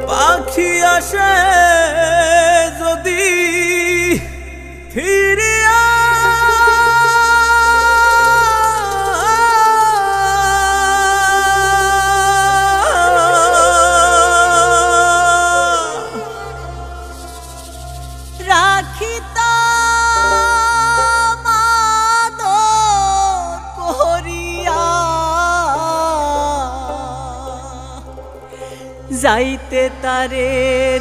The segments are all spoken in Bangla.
পাখি আসে যদি ফিরিয়া রাখিতা যাইতে তারে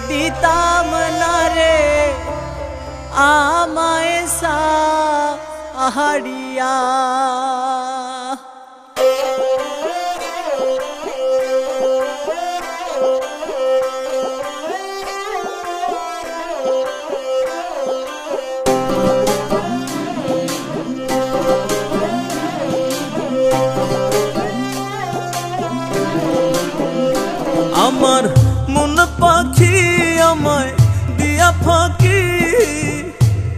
দিতাম না রে আমায় সাহারিয়া। আমার মন পাখি আমায় দিয়া ফাঁকি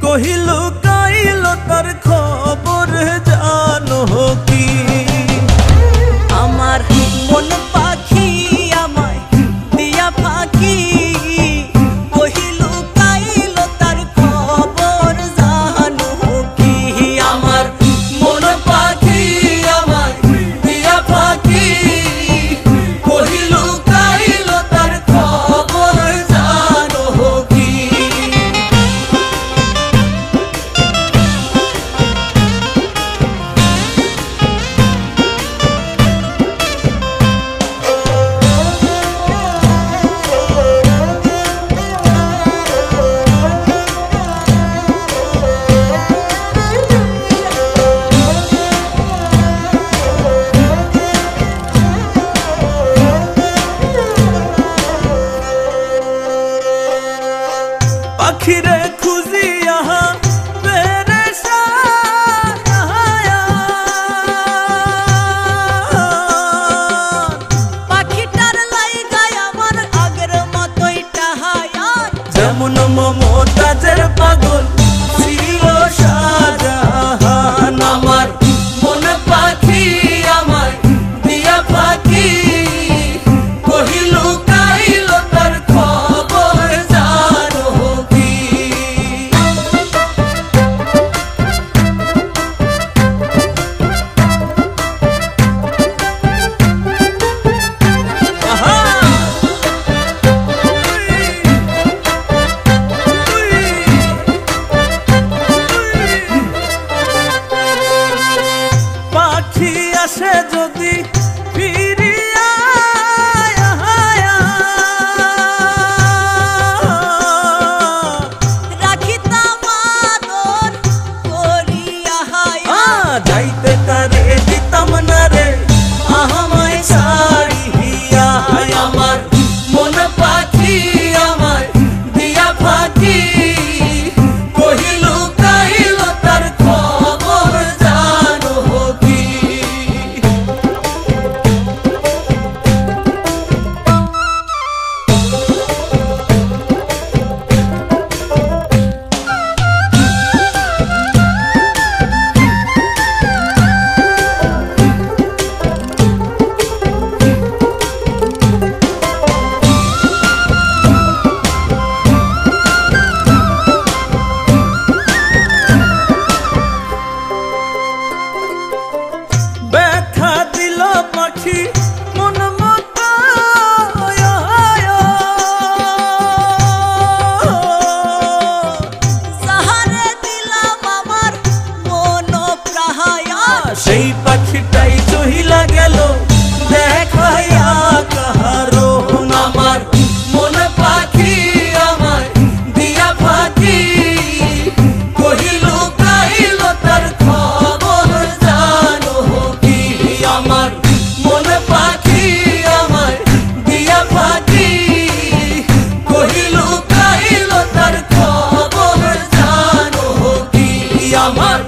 কহিল কাইল তার খবর জানো কি। আমার মন পাখি আমায় দিয়া ফাঁকি কহিল কাইল তার খবর জানো কি। আমার মন পাখি আমায় দিয়া ফাঁকি কহিল পাখিরে খুঁজিয়া পাখিটার লাইগায় আমার আগের মতোই টাহায়ার যেমন মমতাজের পাগল ছিল শাহজাহান। আমার মন পাখি আমায় দিয়া ফাঁকি কহিল কাইল তার খবর জানো কি। পাখি আসে যদি ফিরিয়া রাখিতাম আদর করিয়া যাইতে তারে দিতাম না রে আমায় ছাড়িয়া। আমার মন পাখি আমায় দিয়া ফাঁকি কহিল কাইল তার খবর জানো কি। ব্যথা দিল পাখি মন মতো সাহারে দিলাম আমার মন প্রাহায়া। সেই পাখিটাই চহিলা গেল দেখাইয়া কাহারো। আমার মন পাখি আমায় দিয়া ফাঁকি কহিল কাইল তার খবর জানো কি। আমার মন পাখি আমায় দিয়া ফাঁকি কহিল কাইল তার খবর জানো কি। আমার